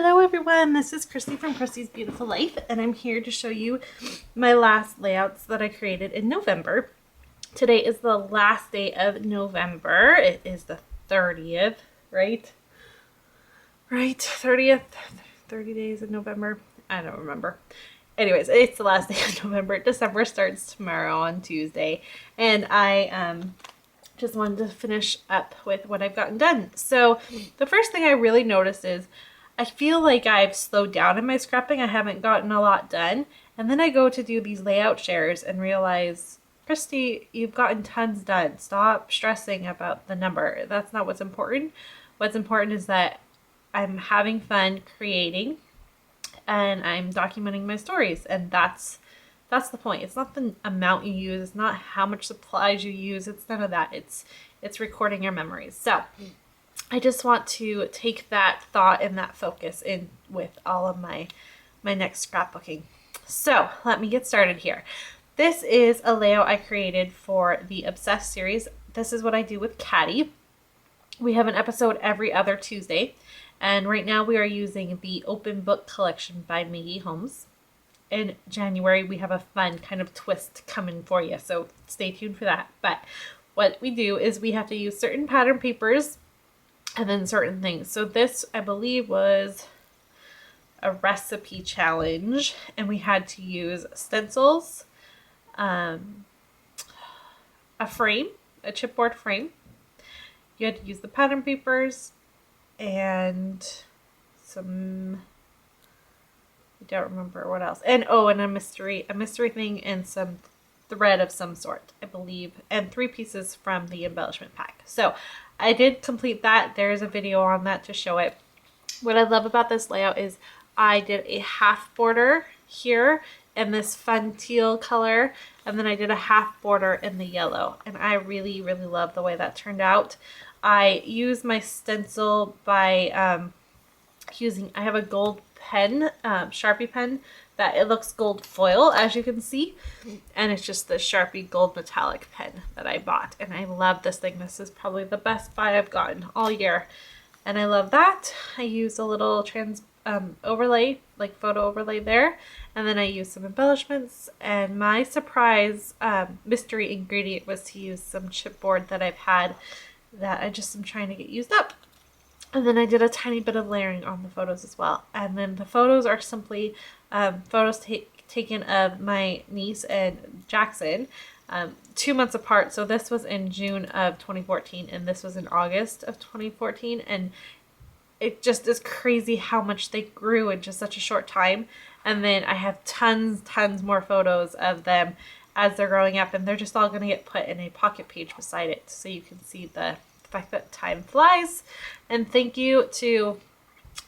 Hello everyone, this is Christy from Christy's Beautiful Life, and I'm here to show you my last layouts that I created in November. Today is the last day of November. It is the 30th, right? Right, 30th, 30 days of November. I don't remember. Anyways, it's the last day of November. December starts tomorrow on Tuesday, and I just wanted to finish up with what I've gotten done. So the first thing I really noticed is I feel like I've slowed down in my scrapping. I haven't gotten a lot done. And then I go to do these layout shares and realize, Christy, you've gotten tons done. Stop stressing about the number. That's not what's important. What's important is that I'm having fun creating and I'm documenting my stories. And that's the point. It's not the amount you use. It's not how much supplies you use. It's none of that. It's recording your memories. So I just want to take that thought and that focus in with all of my next scrapbooking. So let me get started here. This is a layout I created for the Obsessed series. This is what I do with Caddy. We have an episode every other Tuesday, and right now we are using the Open Book Collection by Maggie Holmes. In January, we have a fun kind of twist coming for you, so stay tuned for that. But what we do is we have to use certain pattern papers and then certain things. So this, I believe, was a recipe challenge, and we had to use stencils, a frame, a chipboard frame. You had to use the pattern papers and some, I don't remember what else. And and a mystery thing and some thread of some sort, I believe, and 3 pieces from the embellishment pack. So I did complete that. There's a video on that to show it. What I love about this layout is I did a half border here in this fun teal color, and then I did a half border in the yellow, and I really, really love the way that turned out. I used my stencil by I have a gold pen, Sharpie pen, that it looks gold foil, as you can see, and it's just the Sharpie gold metallic pen that I bought, and I love this thing. This is probably the best buy I've gotten all year, and I love that. I used a little overlay, like photo overlay there, and then I used some embellishments, and my surprise mystery ingredient was to use some chipboard that I've had that I just am trying to get used up. And then I did a tiny bit of layering on the photos as well. And then the photos are simply photos taken of my niece and Jackson 2 months apart. So this was in June of 2014 and this was in August of 2014. And it just is crazy how much they grew in just such a short time. And then I have tons more photos of them as they're growing up. And they're just all going to get put in a pocket page beside it so you can see the fact that time flies. And thank you to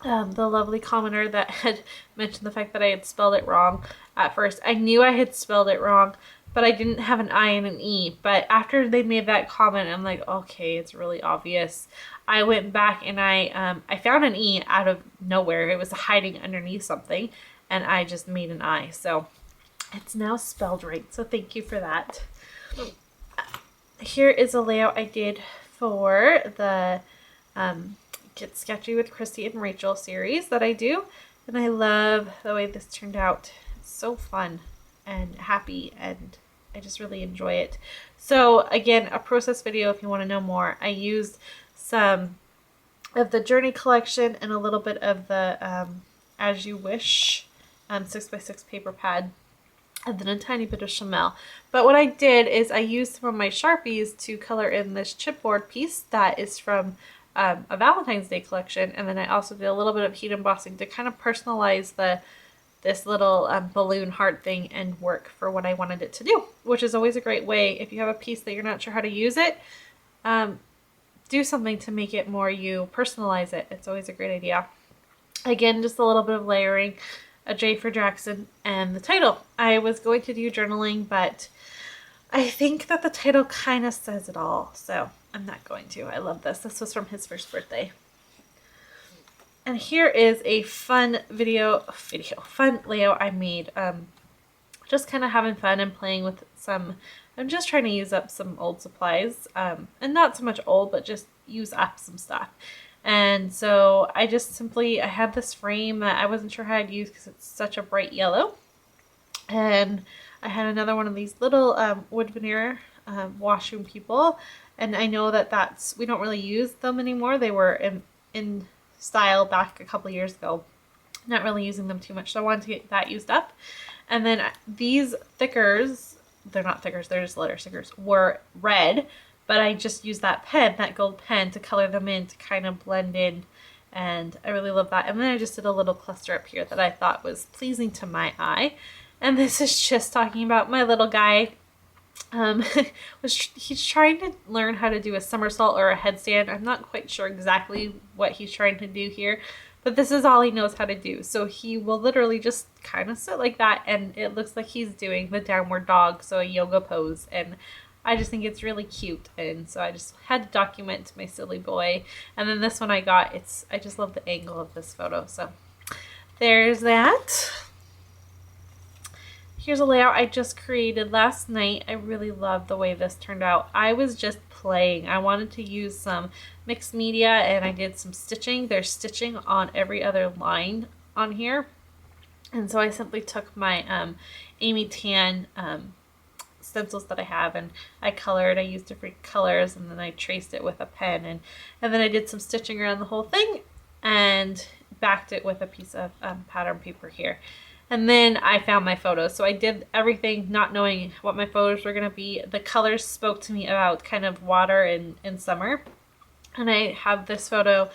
the lovely commenter that had mentioned the fact that I had spelled it wrong at first. I knew I had spelled it wrong, but I didn't have an I and an E. But after they made that comment, I'm like, okay, it's really obvious. I went back and I found an E out of nowhere. It was hiding underneath something, and I just made an I. So it's now spelled right. So thank you for that. Here is a layout I did for the Get Sketchy with Christy and Rachel series that I do, and I love the way this turned out. It's so fun and happy, and I just really enjoy it. So again, a process video if you want to know more. I used some of the Journey collection and a little bit of the As You Wish 6x6 paper pad, and then a tiny bit of Chamel. But what I did is I used some of my Sharpies to color in this chipboard piece that is from a Valentine's Day collection, and then I also did a little bit of heat embossing to kind of personalize this little balloon heart thing and work for what I wanted it to do, which is always a great way. If you have a piece that you're not sure how to use it, do something to make it more you, personalize it. It's always a great idea. Again, just a little bit of layering, a J for Jackson, and the title. I was going to do journaling, but I think that the title kind of says it all, so I'm not going to. I love this. This was from his first birthday. And here is a fun fun layout I made. Just kind of having fun and playing with some, I'm just trying to use up some old supplies, and not so much old, but just use up some stuff. And so I just simply, I had this frame that I wasn't sure how I'd use because it's such a bright yellow. And I had another one of these little wood veneer washroom people. And I know that we don't really use them anymore. They were in style back a couple years ago. Not really using them too much. So I wanted to get that used up. And then these thickers, they're not thickers, they're just letter stickers, were red. But I just used that pen, that gold pen, to color them in to kind of blend in. And I really love that. And then I just did a little cluster up here that I thought was pleasing to my eye. And this is just talking about my little guy. He's trying to learn how to do a somersault or a headstand. I'm not quite sure exactly what he's trying to do here, but this is all he knows how to do. So he will literally just kind of sit like that, and it looks like he's doing the downward dog, so a yoga pose. And I just think it's really cute, and so I just had to document my silly boy. And then this one I got, I just love the angle of this photo. So there's that. Here's a layout I just created last night. I really love the way this turned out. I was just playing. I wanted to use some mixed media, and I did some stitching. There's stitching on every other line on here. And so I simply took my Amy Tan stencils that I have, and I used different colors, and then I traced it with a pen, and then I did some stitching around the whole thing and backed it with a piece of pattern paper here. And then I found my photos. So I did everything not knowing what my photos were going to be. The colors spoke to me about kind of water in summer. And I have this photo,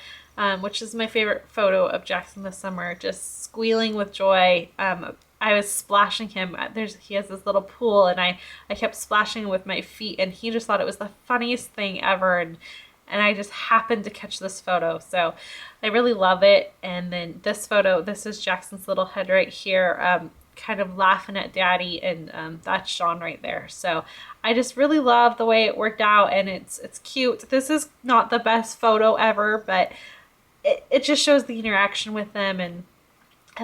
which is my favorite photo of Jackson this summer, just squealing with joy. I was splashing him. He has this little pool, and I kept splashing him with my feet, and he just thought it was the funniest thing ever. And I just happened to catch this photo. So I really love it. And then this photo, this is Jackson's little head right here, kind of laughing at Daddy, and that's Sean right there. So I just really love the way it worked out, and it's cute. This is not the best photo ever, but it just shows the interaction with them, and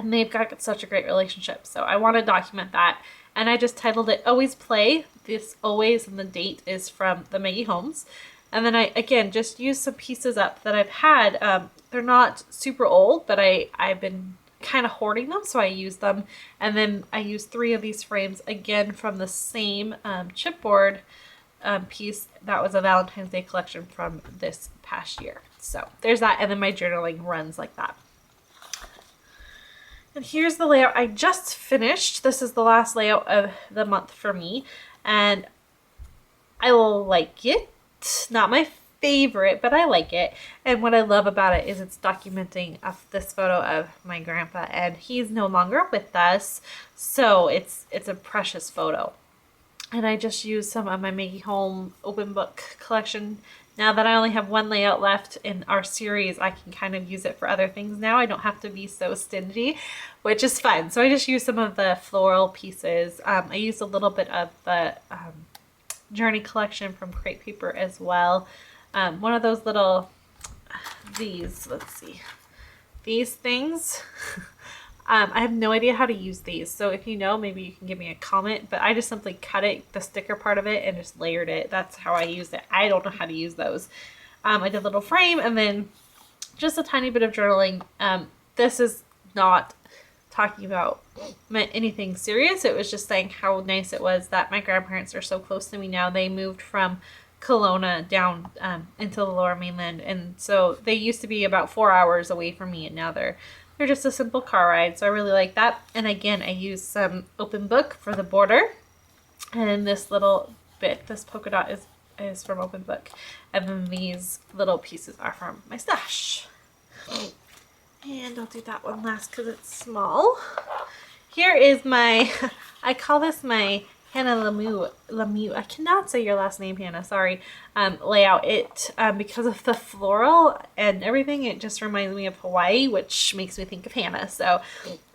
they've got such a great relationship. So I want to document that. And I just titled it Always Play. This always, and the date is from the Maggie Holmes. And then I, again, just used some pieces up that I've had. They're not super old, but I've been kind of hoarding them, so I used them. And then I used 3 of these frames, again, from the same chipboard piece that was a Valentine's Day collection from this past year. So there's that, and then my journaling runs like that. And here's the layout I just finished. This is the last layout of the month for me, and I like it. Not my favorite, but I like it. And what I love about it is it's documenting this photo of my grandpa, and he's no longer with us, so it's a precious photo. And I just used some of my Maggie Holmes open book collection. Now that I only have one layout left in our series, I can kind of use it for other things now. I don't have to be so stingy, which is fun. So I just used some of the floral pieces. I used a little bit of the Journey collection from Crate Paper as well. One of those little, these things. I have no idea how to use these, so if you know, maybe you can give me a comment, but I just simply cut the sticker part of it, and just layered it. That's how I used it. I don't know how to use those. I did a little frame, and then just a tiny bit of journaling. This is not talking about anything serious. It was just saying how nice it was that my grandparents are so close to me now. They moved from Kelowna down into the Lower Mainland, and so they used to be about 4 hours away from me, and now they're just a simple car ride. So I really like that. And again, I used some open book for the border, and this little bit, this polka dot is from open book, and then these little pieces are from my stash. And I'll do that one last because it's small. Here is my, I call this my Hannah Lemieux. I cannot say your last name, Hannah, sorry. Layout. Because of the floral and everything, it just reminds me of Hawaii, which makes me think of Hannah. So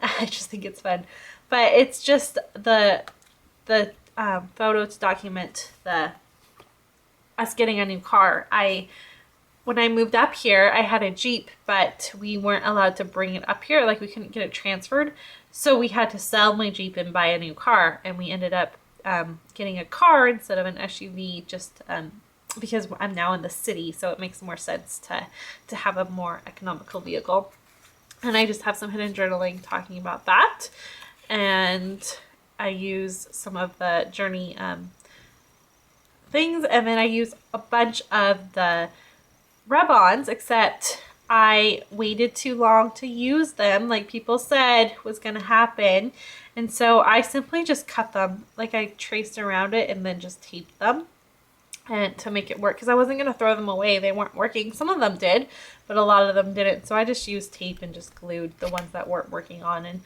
I just think it's fun. But it's just the photo to document us getting a new car. When I moved up here, I had a Jeep, but we weren't allowed to bring it up here. Like, we couldn't get it transferred. So we had to sell my Jeep and buy a new car. And we ended up getting a car instead of an SUV, just because I'm now in the city, so it makes more sense to have a more economical vehicle. And I just have some hidden journaling talking about that. And I use some of the journey things, and then I use a bunch of the rub-ons, except I waited too long to use them like people said was going to happen. And so I simply just cut them. Like I traced around it and then just taped them and to make it work, because I wasn't going to throw them away. They weren't working. Some of them did, but a lot of them didn't. So I just used tape and just glued the ones that weren't working on. And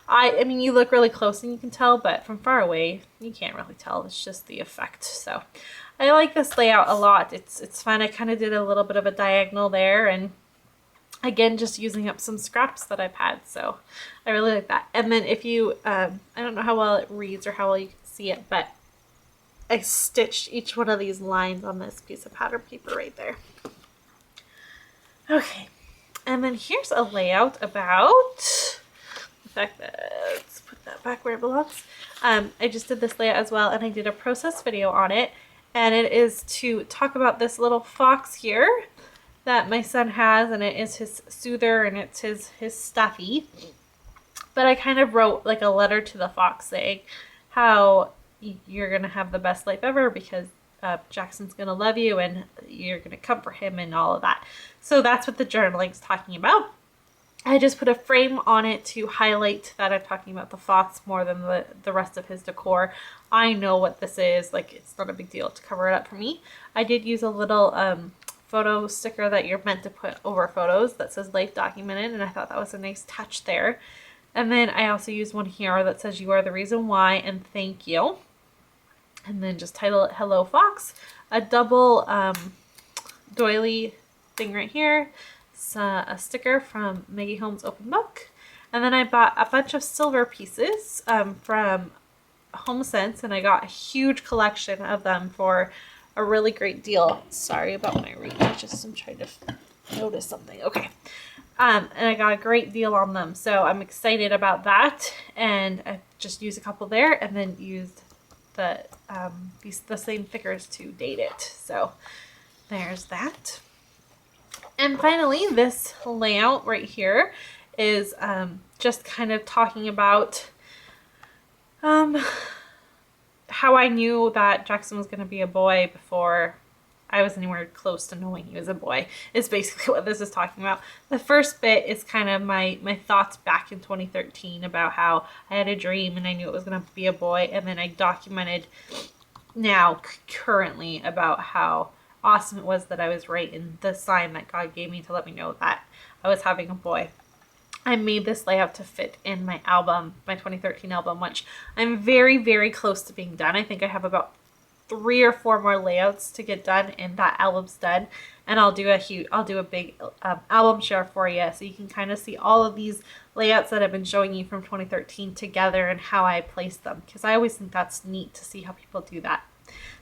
I mean, you look really close and you can tell, but from far away, you can't really tell. It's just the effect. So I like this layout a lot. It's fun. I kind of did a little bit of a diagonal there, and again, just using up some scraps that I've had. So I really like that. And then if you, I don't know how well it reads or how well you can see it, but I stitched each one of these lines on this piece of pattern paper right there. Okay, and then here's a layout about the fact that, let's put that back where it belongs. I just did this layout as well, and I did a process video on it, and it is to talk about this little fox here that my son has, and it is his soother, and it's his stuffy. But I kind of wrote like a letter to the fox saying how you're going to have the best life ever because Jackson's going to love you and you're going to comfort him and all of that. So that's what the journaling's talking about. I just put a frame on it to highlight that I'm talking about the fox more than the rest of his decor. I know what this is. Like, it's not a big deal to cover it up for me. I did use a little photo sticker that you're meant to put over photos that says life documented, and I thought that was a nice touch there. And then I also used one here that says you are the reason why and thank you. And then just title it Hello Fox. A double doily thing right here. It's a sticker from Maggie Holmes Open Book. And then I bought a bunch of silver pieces from HomeSense, and I got a huge collection of them for a really great deal. Sorry about my reach. I'm trying to notice something. Okay. And I got a great deal on them. So I'm excited about that. And I just used a couple there and then used the same thickers to date it. So there's that. And finally, this layout right here is just kind of talking about how I knew that Jackson was going to be a boy before I was anywhere close to knowing he was a boy, is basically what this is talking about. The first bit is kind of my thoughts back in 2013 about how I had a dream and I knew it was going to be a boy. And then I documented now currently about how awesome it was that I was right in the sign that God gave me to let me know that I was having a boy. I made this layout to fit in my album, my 2013 album, which I'm very, very close to being done. I think I have about 3 or 4 more layouts to get done, and that album's done. And I'll do a big album share for you, so you can kind of see all of these layouts that I've been showing you from 2013 together and how I place them, because I always think that's neat to see how people do that.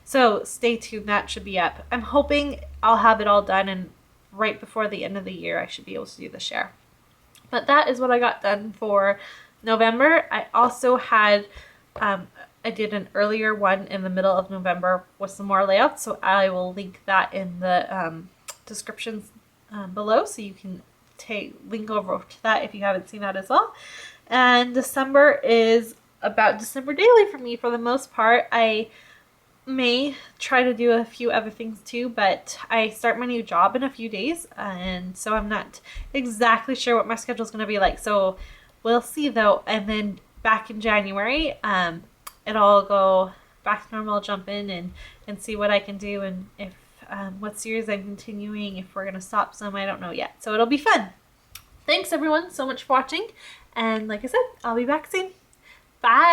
So stay tuned, that should be up. I'm hoping I'll have it all done, and right before the end of the year I should be able to do the share. But that is what I got done for November. I also had I did an earlier one in the middle of November with some more layouts, so I will link that in the descriptions below, so you can link over to that if you haven't seen that as well. And December is about December daily for me for the most part. I may try to do a few other things too, but I start my new job in a few days, and so I'm not exactly sure what my schedule is going to be like, so we'll see though. And then back in January, it'll go back to normal. I'll jump in and see what I can do, and if what series I'm continuing, if we're going to stop some, I don't know yet. So it'll be fun. Thanks everyone so much for watching, and like I said, I'll be back soon. Bye!